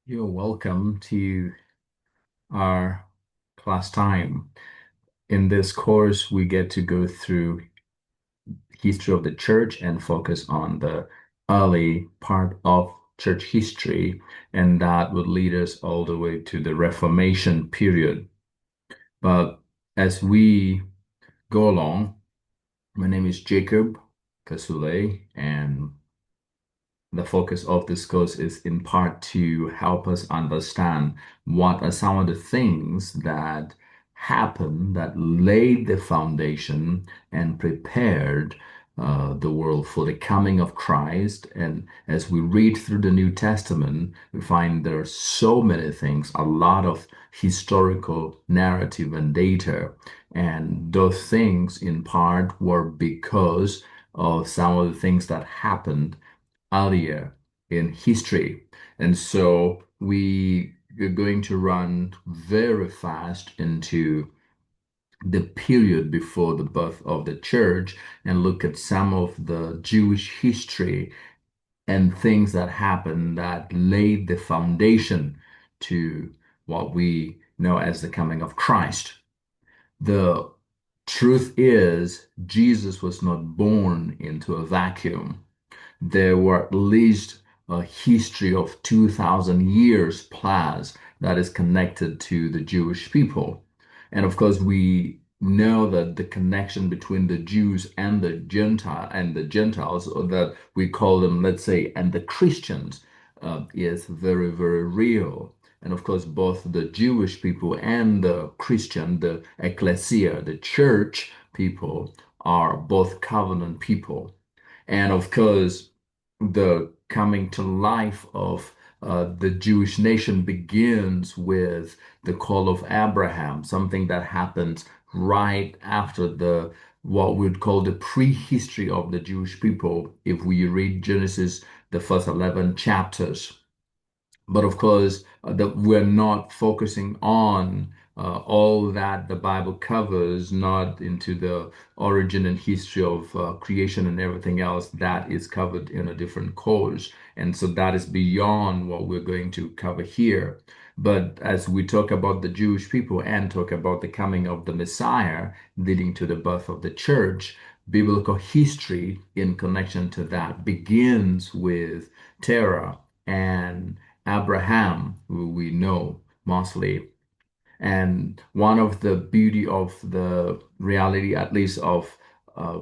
You're welcome to our class time. In this course, we get to go through history of the church and focus on the early part of church history, and that would lead us all the way to the Reformation period. But as we go along, my name is Jacob Kasule, and the focus of this course is in part to help us understand what are some of the things that happened that laid the foundation and prepared the world for the coming of Christ. And as we read through the New Testament, we find there are so many things, a lot of historical narrative and data. And those things, in part, were because of some of the things that happened earlier in history. And so we are going to run very fast into the period before the birth of the church and look at some of the Jewish history and things that happened that laid the foundation to what we know as the coming of Christ. The truth is, Jesus was not born into a vacuum. There were at least a history of 2,000 years plus that is connected to the Jewish people. And of course, we know that the connection between the Jews and the Gentiles, or that we call them, let's say, and the Christians, is very, very real. And of course, both the Jewish people and the Christian, the ecclesia, the church people, are both covenant people. And of course, the coming to life of the Jewish nation begins with the call of Abraham, something that happens right after the what we'd call the prehistory of the Jewish people. If we read Genesis, the first 11 chapters, but of course, that we're not focusing on all that the Bible covers, not into the origin and history of creation and everything else that is covered in a different course. And so that is beyond what we're going to cover here. But as we talk about the Jewish people and talk about the coming of the Messiah leading to the birth of the church, biblical history in connection to that begins with Terah and Abraham, who we know mostly. And one of the beauty of the reality, at least of uh,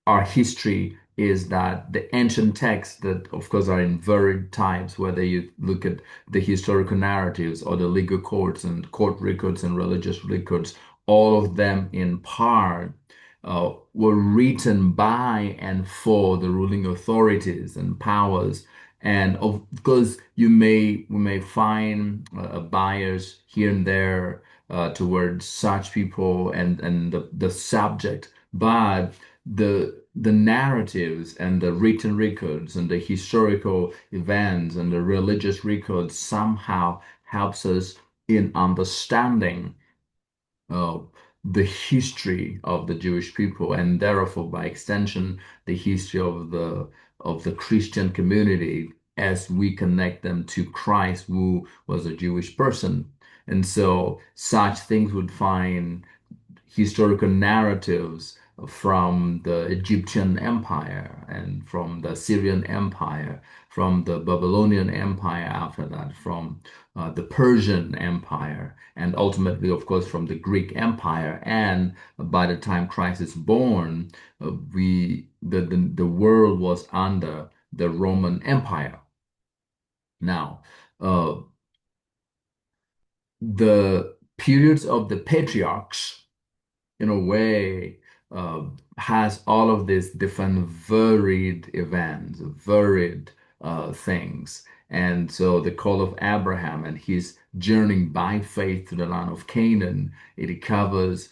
our history, is that the ancient texts that, of course, are in varied types, whether you look at the historical narratives or the legal courts and court records and religious records, all of them in part were written by and for the ruling authorities and powers. And of course, we may find bias here and there towards such people and the subject, but the narratives and the written records and the historical events and the religious records somehow helps us in understanding uh, the history of the Jewish people, and therefore by extension the history of the Christian community as we connect them to Christ, who was a Jewish person. And so such things would find historical narratives from the Egyptian Empire and from the Syrian Empire, from the Babylonian Empire after that, from the Persian Empire, and ultimately, of course, from the Greek Empire. And by the time Christ is born, the world was under the Roman Empire. Now, uh, the periods of the patriarchs in a way uh, has all of these different varied events, varied things. And so the call of Abraham and his journeying by faith to the land of Canaan, it covers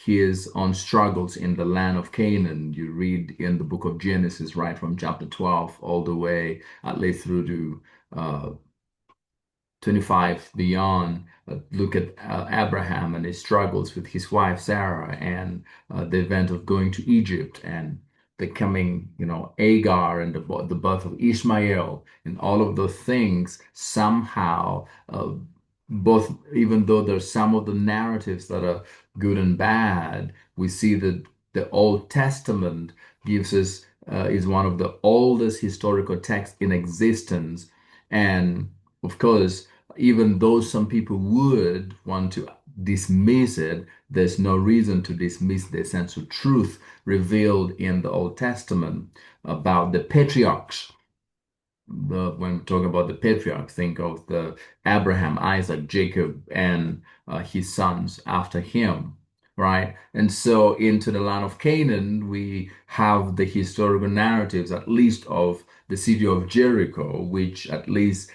his own struggles in the land of Canaan. You read in the book of Genesis, right from chapter 12 all the way at least through to uh, 25 beyond, look at Abraham and his struggles with his wife Sarah and the event of going to Egypt and the coming, Agar and the birth of Ishmael and all of those things somehow, both, even though there's some of the narratives that are good and bad, we see that the Old Testament gives us, is one of the oldest historical texts in existence. And of course, even though some people would want to dismiss it, there's no reason to dismiss the essential truth revealed in the Old Testament about the patriarchs. When we talk about the patriarchs, think of the Abraham, Isaac, Jacob, and his sons after him, right? And so into the land of Canaan, we have the historical narratives, at least of the city of Jericho, which at least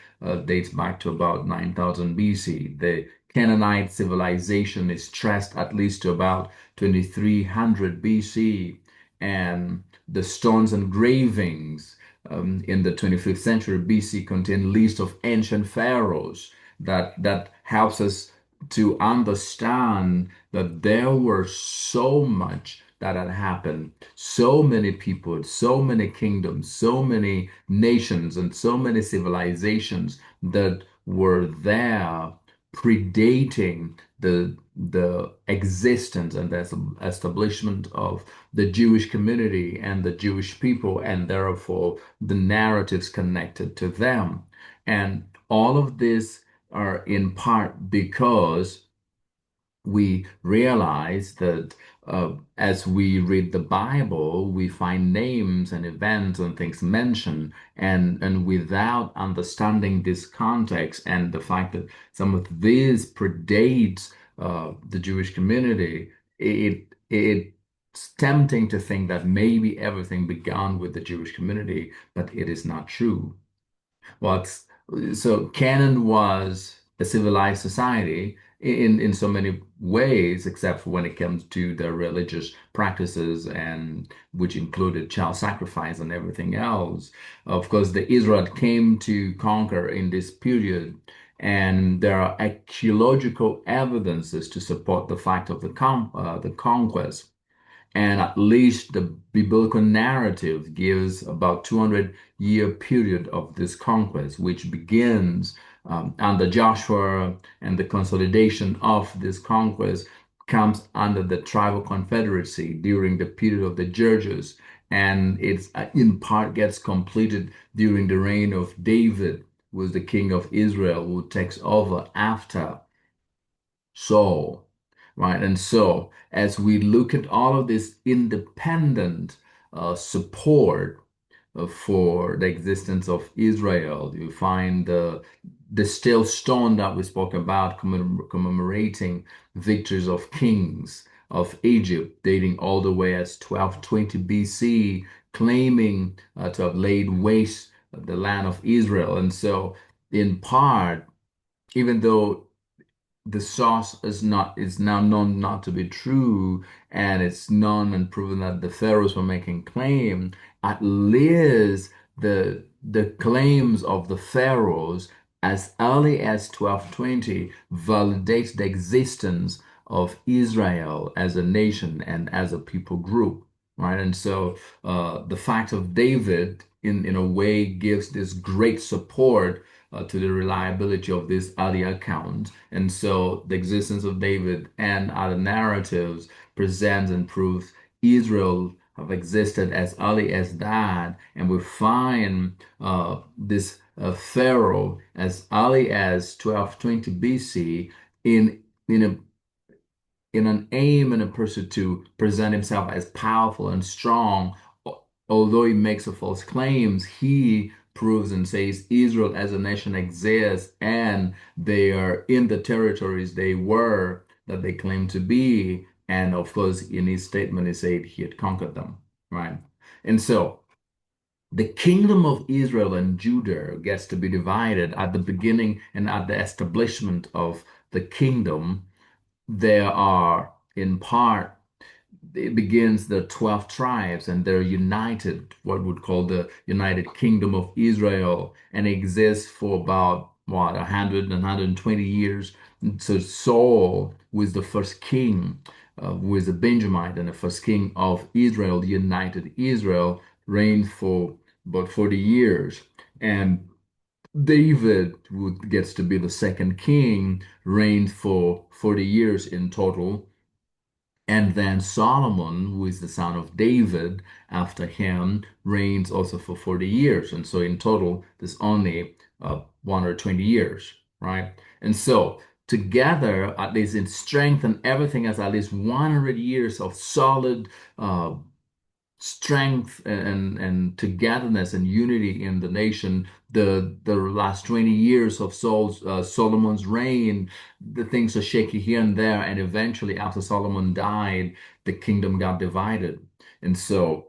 dates back to about 9000 BC. The Canaanite civilization is traced at least to about 2300 BC, and the stones and engravings in the 25th century BC contain lists of ancient pharaohs that helps us to understand that there were so much that had happened, so many people, so many kingdoms, so many nations, and so many civilizations that were there predating the existence and the establishment of the Jewish community and the Jewish people, and therefore the narratives connected to them. And all of this are in part because we realize that as we read the Bible, we find names and events and things mentioned, and without understanding this context and the fact that some of this predates the Jewish community, it's tempting to think that maybe everything began with the Jewish community, but it is not true. What's so Canaan was a civilized society in so many ways, except for when it comes to their religious practices, and which included child sacrifice and everything else. Of course, the Israel came to conquer in this period, and there are archaeological evidences to support the fact of the conquest. And at least the biblical narrative gives about 200-year period of this conquest, which begins under Joshua, and the consolidation of this conquest comes under the tribal confederacy during the period of the Judges, and it's in part gets completed during the reign of David, who was the king of Israel, who takes over after Saul, right? And so, as we look at all of this independent support for the existence of Israel, you find the still stone that we spoke about commemorating victories of kings of Egypt, dating all the way as 1220 BC, claiming to have laid waste the land of Israel. And so, in part, even though the source is now known not to be true, and it's known and proven that the pharaohs were making claim, at least the claims of the pharaohs as early as 1220 validates the existence of Israel as a nation and as a people group, right? And so the fact of David in a way gives this great support to the reliability of this early account. And so the existence of David and other narratives presents and proves Israel have existed as early as that. And we find this Pharaoh as early as 1220 BC in a in an aim and a pursuit to present himself as powerful and strong. Although he makes a false claims, he proves and says Israel as a nation exists, and they are in the territories they were that they claim to be. And of course, in his statement, he said he had conquered them, right? And so the kingdom of Israel and Judah gets to be divided at the beginning and at the establishment of the kingdom. There are, in part, it begins the 12 tribes, and they're united, what would call the United Kingdom of Israel, and exists for about what, 100 and 120 years. So Saul was the first king, who is a Benjamite and the first king of Israel, united Israel, reigned for about 40 years. And David, who gets to be the second king, reigned for 40 years in total. And then Solomon, who is the son of David, after him, reigns also for 40 years. And so in total, there's only 120 years, right? And so together, at least in strength and everything, has at least 100 years of solid uh, strength and togetherness and unity in the nation. The last 20 years of Solomon's reign, the things are shaky here and there, and eventually after Solomon died, the kingdom got divided. And so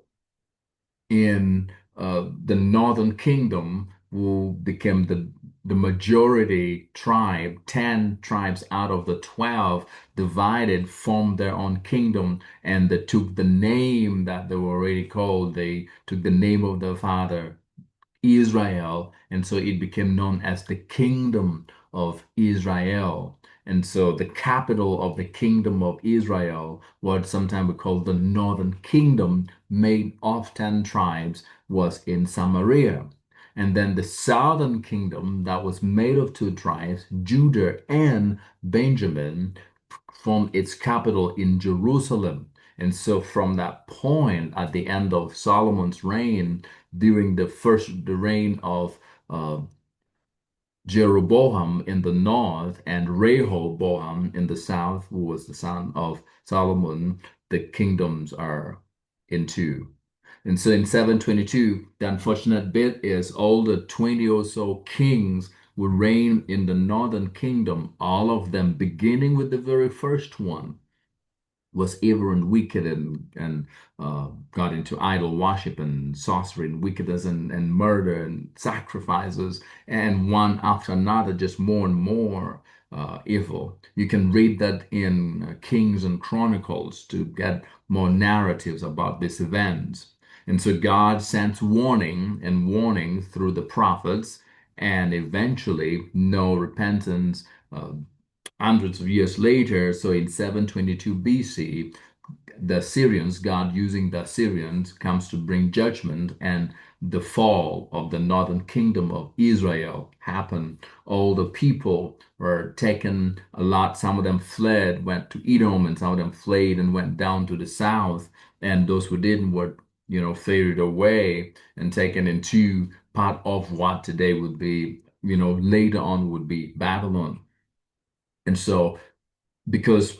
in the northern kingdom, who became the majority tribe, 10 tribes out of the 12 divided, formed their own kingdom, and they took the name that they were already called. They took the name of their father, Israel, and so it became known as the Kingdom of Israel. And so the capital of the Kingdom of Israel, what sometimes we call the Northern Kingdom, made of 10 tribes, was in Samaria. And then the Southern Kingdom, that was made of two tribes, Judah and Benjamin, formed its capital in Jerusalem. And so from that point, at the end of Solomon's reign, during the reign of uh, Jeroboam in the north and Rehoboam in the south, who was the son of Solomon, the kingdoms are in two. And so in 722, the unfortunate bit is all the 20 or so kings would reign in the northern kingdom, all of them beginning with the very first one was evil and wicked and got into idol worship and sorcery and wickedness and murder and sacrifices, and one after another, just more and more evil. You can read that in Kings and Chronicles to get more narratives about these events. And so God sends warning and warning through the prophets, and eventually, no repentance. Hundreds of years later, so in 722 BC, the Assyrians, God using the Assyrians, comes to bring judgment, and the fall of the northern kingdom of Israel happened. All the people were taken a lot. Some of them fled, went to Edom, and some of them fled and went down to the south. And those who didn't were, faded away and taken into part of what today would be, later on would be Babylon. And so, because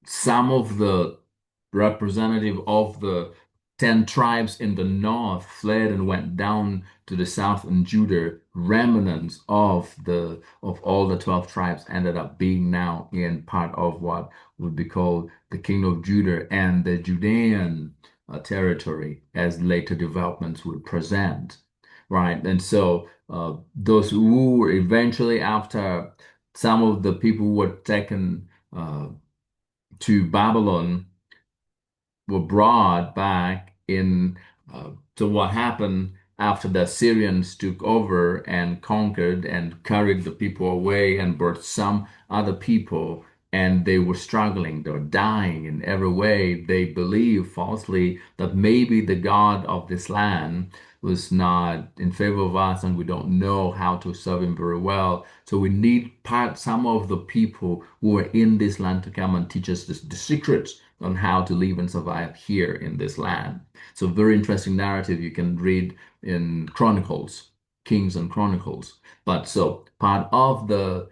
some of the representative of the 10 tribes in the north fled and went down to the south in Judah, remnants of all the 12 tribes ended up being now in part of what would be called the kingdom of Judah and the Judean territory, as later developments would present, right? And so those who were eventually, after some of the people who were taken to Babylon, were brought back in to what happened after the Assyrians took over and conquered and carried the people away and brought some other people, and they were struggling, they were dying in every way. They believed falsely that maybe the God of this land was not in favor of us and we don't know how to serve him very well. So we need some of the people who are in this land to come and teach us the secrets on how to live and survive here in this land. So very interesting narrative you can read in Chronicles, Kings and Chronicles. But so part of the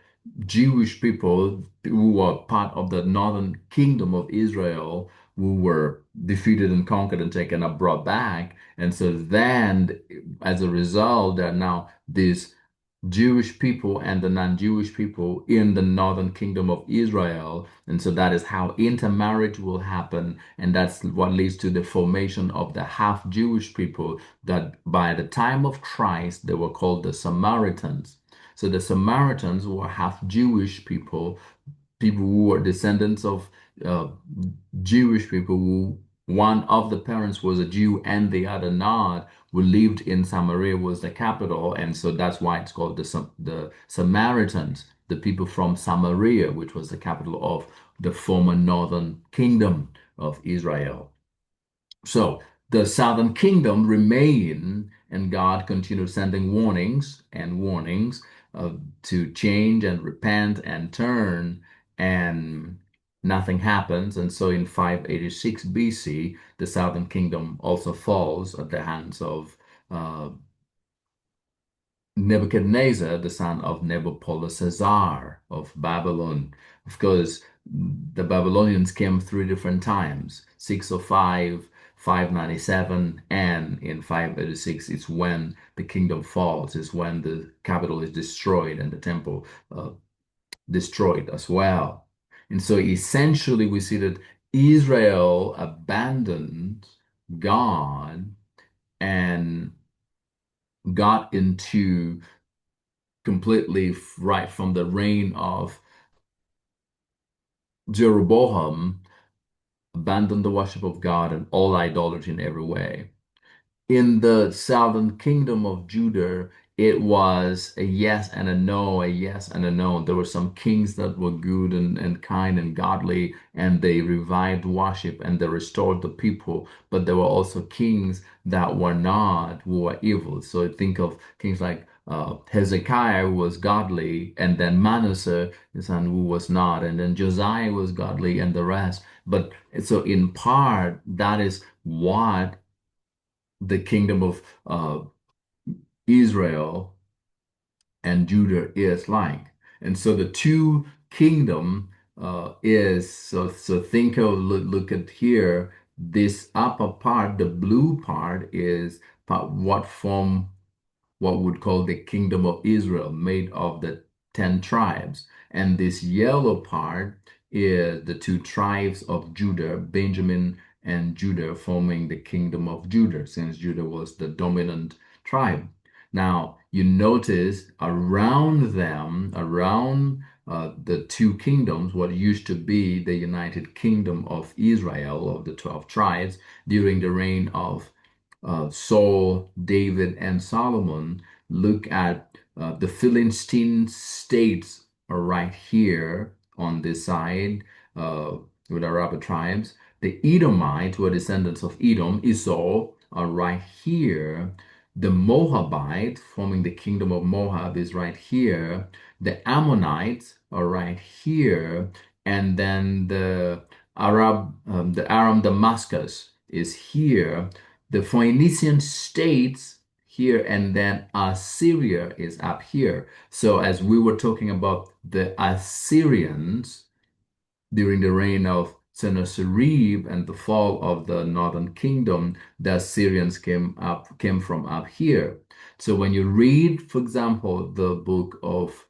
Jewish people who were part of the northern kingdom of Israel, who were defeated and conquered and taken up, brought back. And so then, as a result, there are now these Jewish people and the non-Jewish people in the northern kingdom of Israel. And so that is how intermarriage will happen. And that's what leads to the formation of the half Jewish people that by the time of Christ, they were called the Samaritans. So the Samaritans were half Jewish people who were descendants of uh, Jewish people who one of the parents was a Jew and the other not, who lived in Samaria was the capital, and so that's why it's called the Samaritans, the people from Samaria, which was the capital of the former northern kingdom of Israel. So the southern kingdom remained, and God continued sending warnings and warnings to change and repent and turn, and nothing happens. And so in 586 BC, the southern kingdom also falls at the hands of uh, Nebuchadnezzar, the son of Nabopolassar of Babylon. Of course, the Babylonians came three different times: 605, 597, and in 586 it's when the kingdom falls, is when the capital is destroyed and the temple destroyed as well. And so essentially, we see that Israel abandoned God and got into completely right from the reign of Jeroboam, abandoned the worship of God and all idolatry in every way. In the southern kingdom of Judah, it was a yes and a no, a yes and a no. There were some kings that were good and kind and godly, and they revived worship and they restored the people. But there were also kings that were not, who were evil. So think of kings like Hezekiah, who was godly, and then Manasseh, his son, who was not, and then Josiah was godly, and the rest. But so in part, that is what the kingdom of Israel and Judah is like. And so the two kingdom is so think of look at here, this upper part, the blue part is what form what we would call the kingdom of Israel, made of the 10 tribes. And this yellow part is the two tribes of Judah, Benjamin and Judah, forming the kingdom of Judah, since Judah was the dominant tribe. Now, you notice around them, around the two kingdoms, what used to be the United Kingdom of Israel, of the 12 tribes, during the reign of Saul, David, and Solomon, look at the Philistine states are right here on this side with Arab tribes. The Edomites were descendants of Edom, Esau, are right here. The Moabite, forming the kingdom of Moab, is right here. The Ammonites are right here. And then the Aram Damascus is here. The Phoenician states here, and then Assyria is up here. So as we were talking about the Assyrians during the reign of Sennacherib and the fall of the northern kingdom, the Assyrians came from up here. So when you read, for example, the book of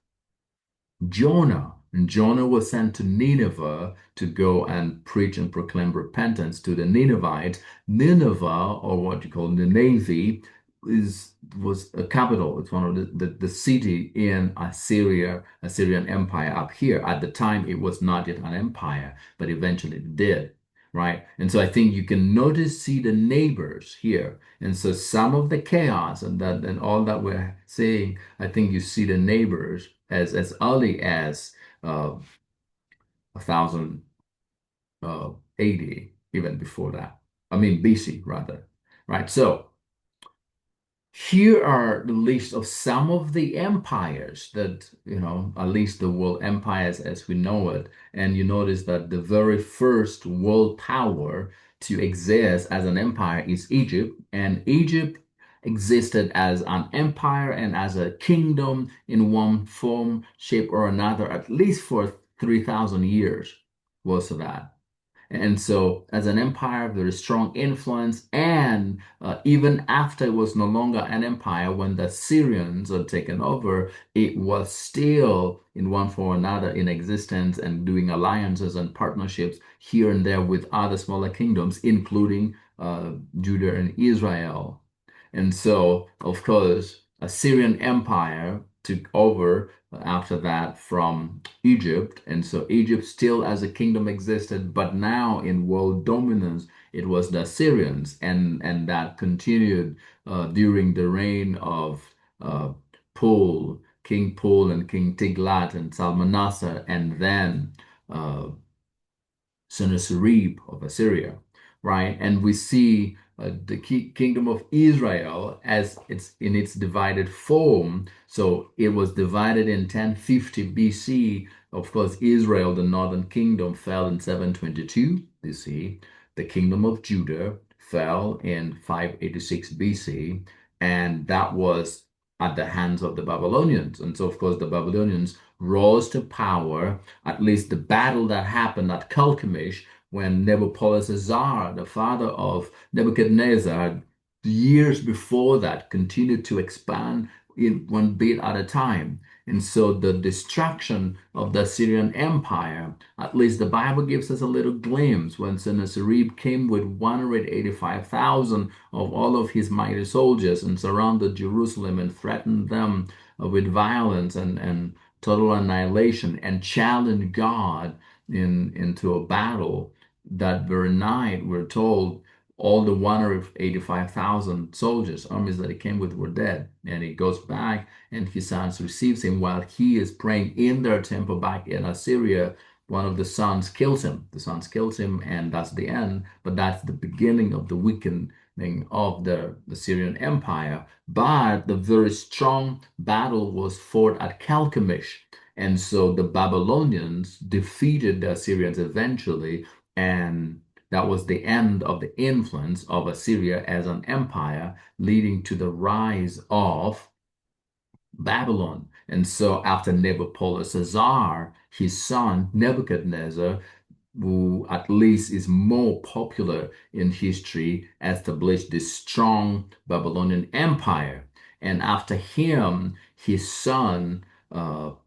Jonah. And Jonah was sent to Nineveh to go and preach and proclaim repentance to the Ninevites. Nineveh, or what you call Nineveh, was a capital. It's one of the city in Assyrian Empire up here. At the time, it was not yet an empire, but eventually it did. Right. And so I think you can see the neighbors here. And so some of the chaos and all that we're saying, I think you see the neighbors as early as 1000 AD, even before that. I mean BC rather, right? So here are the list of some of the empires that, at least the world empires as we know it. And you notice that the very first world power to exist as an empire is Egypt. And Egypt existed as an empire and as a kingdom in one form, shape, or another, at least for 3,000 years was that. And so, as an empire, very strong influence. And even after it was no longer an empire, when the Syrians had taken over, it was still, in one form or another, in existence and doing alliances and partnerships here and there with other smaller kingdoms, including Judah and Israel. And so, of course, Assyrian Empire took over after that from Egypt. And so Egypt still as a kingdom existed, but now in world dominance, it was the Assyrians. And that continued during the reign of uh, King Pul and King Tiglat and Salmanassar, and then Sennacherib of Assyria, right? And we see the kingdom of Israel as it's in its divided form. So it was divided in 1050 BC. Of course, Israel, the northern kingdom, fell in 722 BC. The kingdom of Judah fell in 586 BC, and that was at the hands of the Babylonians. And so, of course, the Babylonians rose to power. At least the battle that happened at Carchemish when Nebuchadnezzar, the father of Nebuchadnezzar, years before that, continued to expand in one bit at a time. And so the destruction of the Assyrian Empire, at least the Bible gives us a little glimpse when Sennacherib came with 185,000 of all of his mighty soldiers and surrounded Jerusalem and threatened them with violence and total annihilation and challenged God into a battle. That very night, we're told all the 185,000 soldiers, armies that he came with, were dead. And he goes back, and his sons receives him while he is praying in their temple back in Assyria. One of the sons kills him. The sons kills him, and that's the end. But that's the beginning of the weakening of the Syrian Empire. But the very strong battle was fought at Carchemish. And so the Babylonians defeated the Assyrians eventually, and that was the end of the influence of Assyria as an empire, leading to the rise of Babylon. And so after Nebuchadnezzar, his son Nebuchadnezzar, who at least is more popular in history, established this strong Babylonian empire. And after him, his son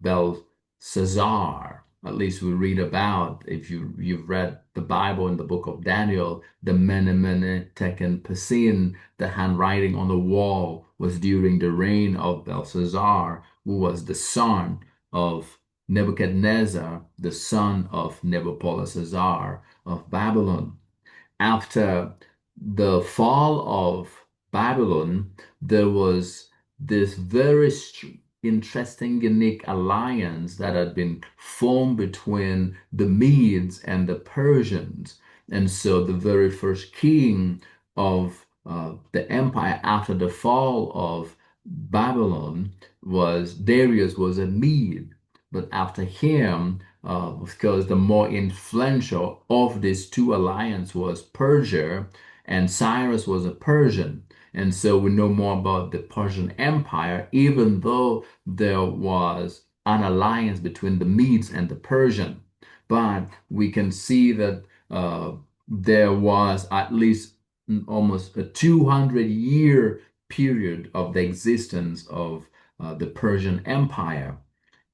Belshazzar, at least we read about, if you've read the Bible in the book of Daniel, the Mene Mene Tekel Parsin, the handwriting on the wall was during the reign of Belshazzar, who was the son of Nebuchadnezzar, the son of Nebuchadnezzar of Babylon. After the fall of Babylon, there was this very interesting, unique alliance that had been formed between the Medes and the Persians. And so the very first king of the empire after the fall of Babylon was Darius, was a Mede. But after him, of course, the more influential of these two alliances was Persia, and Cyrus was a Persian. And so we know more about the Persian Empire, even though there was an alliance between the Medes and the Persian. But we can see that there was at least almost a 200-year period of the existence of the Persian Empire.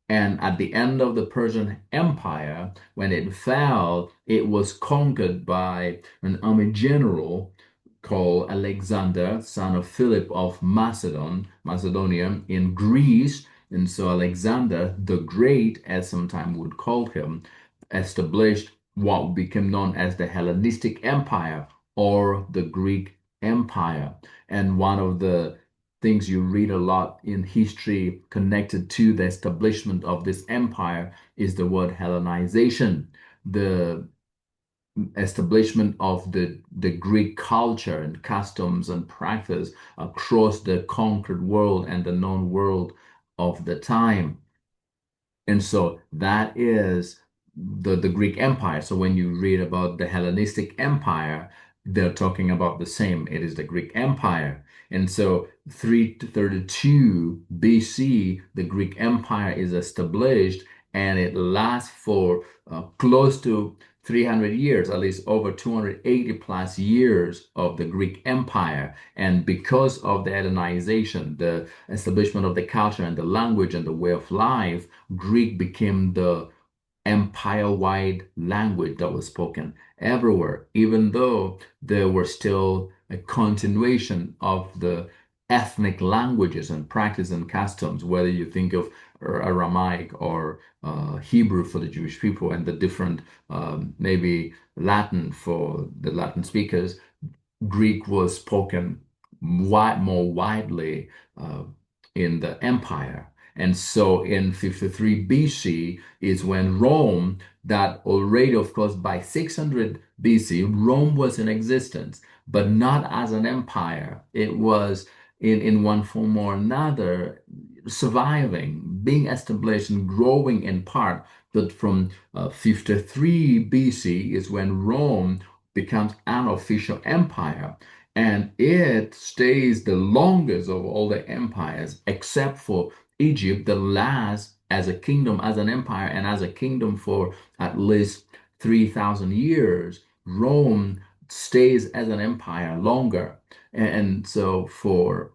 And at the end of the Persian Empire, when it fell, it was conquered by an army general called Alexander, son of Philip of Macedonia, in Greece. And so Alexander the Great, as sometimes would call him, established what became known as the Hellenistic Empire or the Greek Empire. And one of the things you read a lot in history connected to the establishment of this empire is the word Hellenization, the establishment of the Greek culture and customs and practice across the conquered world and the known world of the time. And so that is the Greek Empire. So when you read about the Hellenistic Empire, they're talking about the same. It is the Greek Empire. And so 332 BC, the Greek Empire is established, and it lasts for close to 300 years, at least over 280 plus years of the Greek Empire. And because of the Hellenization, the establishment of the culture and the language and the way of life, Greek became the empire-wide language that was spoken everywhere, even though there were still a continuation of the ethnic languages and practice and customs, whether you think of Aramaic or Hebrew for the Jewish people and the different, maybe Latin for the Latin speakers. Greek was spoken more widely in the empire. And so in 53 BC is when Rome, that already, of course, by 600 BC, Rome was in existence, but not as an empire. It was in one form or another surviving, being established and growing in part. But from 53 BC is when Rome becomes an official empire. And it stays the longest of all the empires, except for Egypt, that lasts as a kingdom, as an empire, and as a kingdom for at least 3,000 years. Rome stays as an empire longer. And so for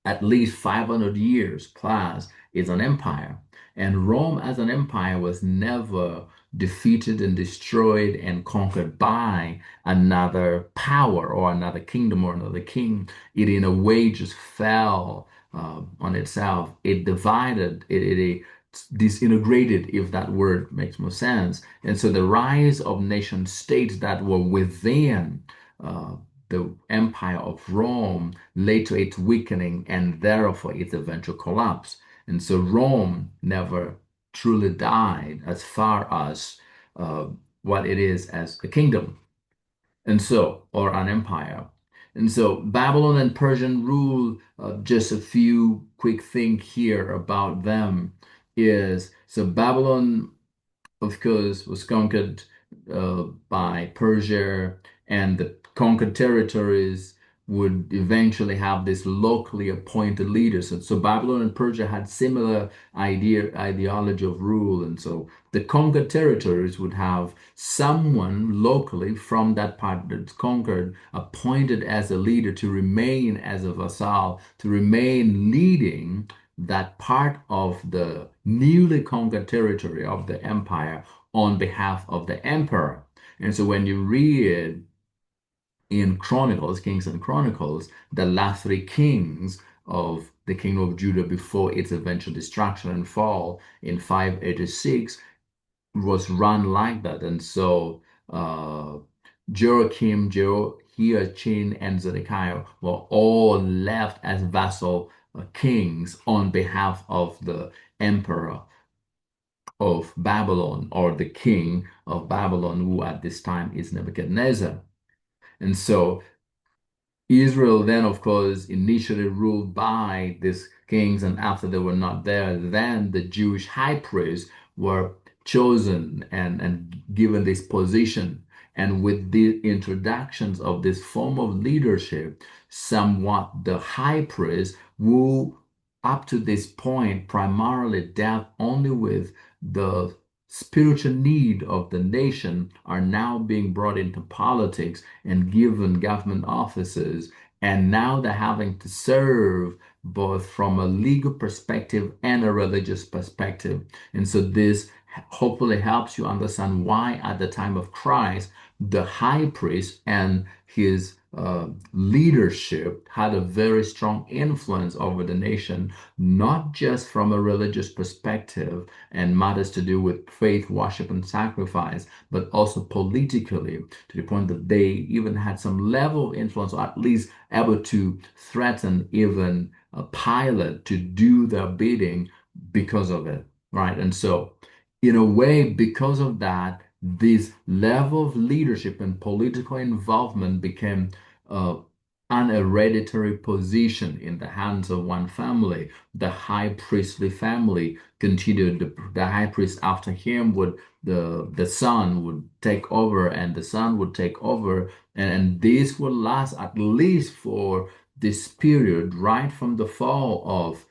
at least 500 years plus is an empire. And Rome as an empire was never defeated and destroyed and conquered by another power or another kingdom or another king. It in a way just fell on itself. It divided, it disintegrated, if that word makes more sense. And so the rise of nation states that were within uh, the empire of Rome led to its weakening and therefore its eventual collapse. And so Rome never truly died as far as uh, what it is as a kingdom, and so, or an empire. And so Babylon and Persian rule, just a few quick things here about them is so Babylon of course, was conquered by Persia, and the conquered territories would eventually have this locally appointed leaders. And so Babylon and Persia had similar ideology of rule. And so the conquered territories would have someone locally from that part that's conquered appointed as a leader to remain as a vassal, to remain leading that part of the newly conquered territory of the empire on behalf of the emperor. And so when you read in Chronicles, Kings and Chronicles, the last three kings of the kingdom of Judah before its eventual destruction and fall in 586 was run like that. And so Joachim, Jehoiachin, and Zedekiah were all left as vassal kings on behalf of the emperor of Babylon or the king of Babylon, who at this time is Nebuchadnezzar. And so Israel then, of course, initially ruled by these kings, and after they were not there, then the Jewish high priests were chosen and given this position. And with the introductions of this form of leadership, somewhat the high priest who up to this point primarily dealt only with the spiritual need of the nation are now being brought into politics and given government offices. And now they're having to serve both from a legal perspective and a religious perspective. And so this hopefully helps you understand why at the time of Christ, the high priest and his leadership had a very strong influence over the nation, not just from a religious perspective and matters to do with faith, worship, and sacrifice, but also politically, to the point that they even had some level of influence, or at least able to threaten even a Pilate to do their bidding because of it, right? And so, in a way, because of that, this level of leadership and political involvement became uh, an hereditary position in the hands of one family. The high priestly family continued. The high priest after him would the son would take over, and the son would take over, and this would last at least for this period, right from the fall of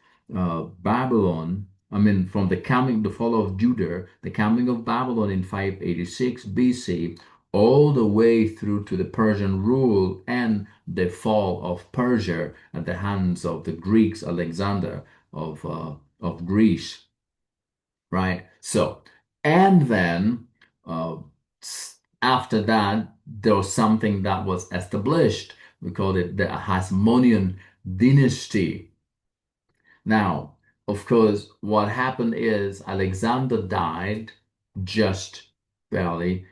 Babylon. I mean, from the fall of Judah, the coming of Babylon in 586 BC, all the way through to the Persian rule and the fall of Persia at the hands of the Greeks, Alexander of Greece, right? So, and then uh, after that, there was something that was established. We call it the Hasmonean dynasty. Now, of course, what happened is Alexander died just barely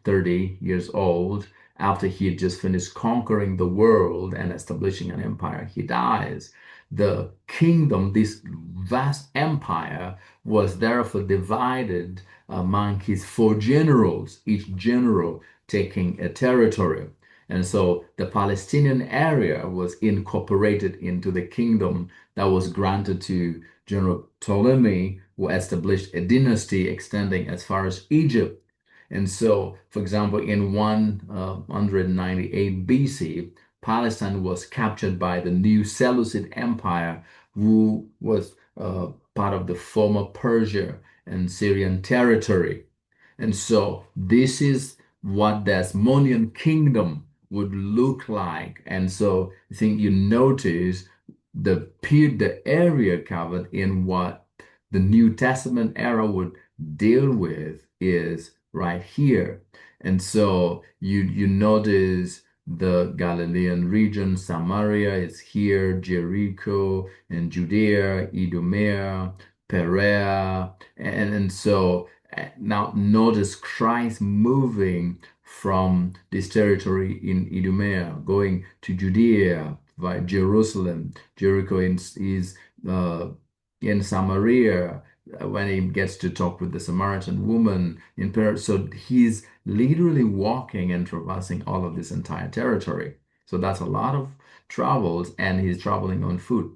30 years old. after he had just finished conquering the world and establishing an empire, he dies. The kingdom, this vast empire, was therefore divided among his four generals, each general taking a territory. And so the Palestinian area was incorporated into the kingdom that was granted to General Ptolemy, who established a dynasty extending as far as Egypt. And so, for example, in 198 BC, Palestine was captured by the new Seleucid Empire, who was part of the former Persia and Syrian territory. And so this is what the Hasmonean kingdom would look like. And so I think you notice the area covered in what the New Testament era would deal with is right here. And so you notice the Galilean region, Samaria is here, Jericho and Judea, Idumea, Perea, and so now notice Christ moving from this territory in Idumea, going to Judea via Jerusalem. Jericho is in Samaria when he gets to talk with the Samaritan woman in Paris. So he's literally walking and traversing all of this entire territory. So that's a lot of travels, and he's traveling on foot,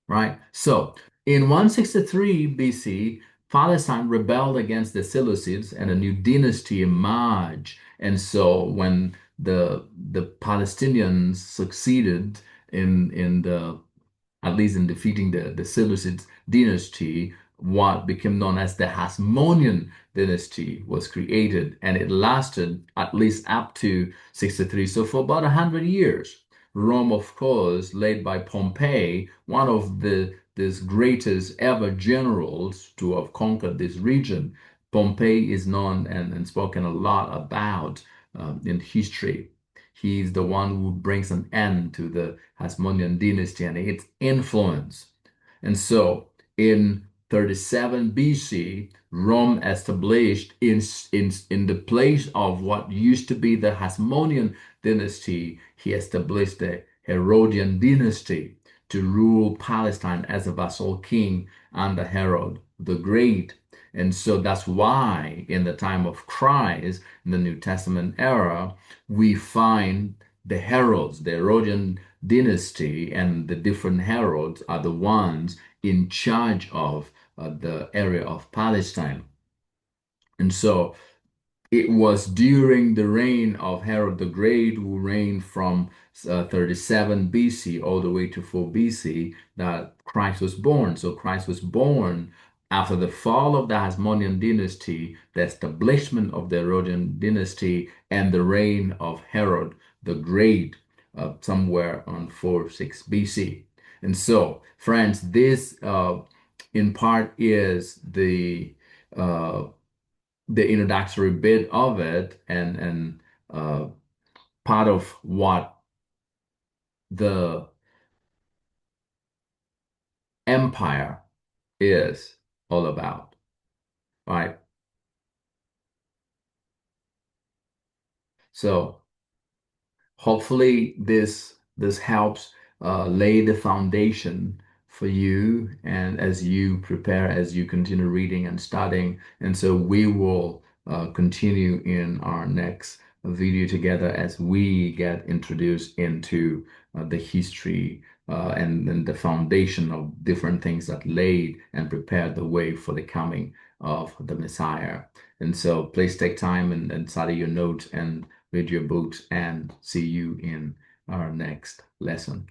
right? So in 163 BC, Palestine rebelled against the Seleucids and a new dynasty emerged. And so when the Palestinians succeeded in the at least in defeating the Seleucid dynasty, what became known as the Hasmonean dynasty was created, and it lasted at least up to 63. So for about 100 years. Rome, of course, led by Pompey, one of the greatest ever generals to have conquered this region. Pompey is known and spoken a lot about in history. He's the one who brings an end to the Hasmonean dynasty and its influence. And so in 37 BC, Rome established in the place of what used to be the Hasmonean dynasty, he established the Herodian dynasty to rule Palestine as a vassal king under Herod the Great. And so that's why in the time of Christ, in the New Testament era, we find the heralds, the Herodian dynasty, and the different heralds are the ones in charge of the area of Palestine. And so it was during the reign of Herod the Great, who reigned from 37 BC all the way to 4 BC, that Christ was born. So Christ was born after the fall of the Hasmonean dynasty, the establishment of the Herodian dynasty, and the reign of Herod the Great, somewhere on 4-6 BC. And so, friends, this in part is uh, the introductory bit of it, and uh, part of what the empire is all about, right? So hopefully this helps lay the foundation for you, and as you prepare, as you continue reading and studying. And so we will continue in our next video together as we get introduced into the history and the foundation of different things that laid and prepared the way for the coming of the Messiah. And so please take time and study your notes and read your books, and see you in our next lesson.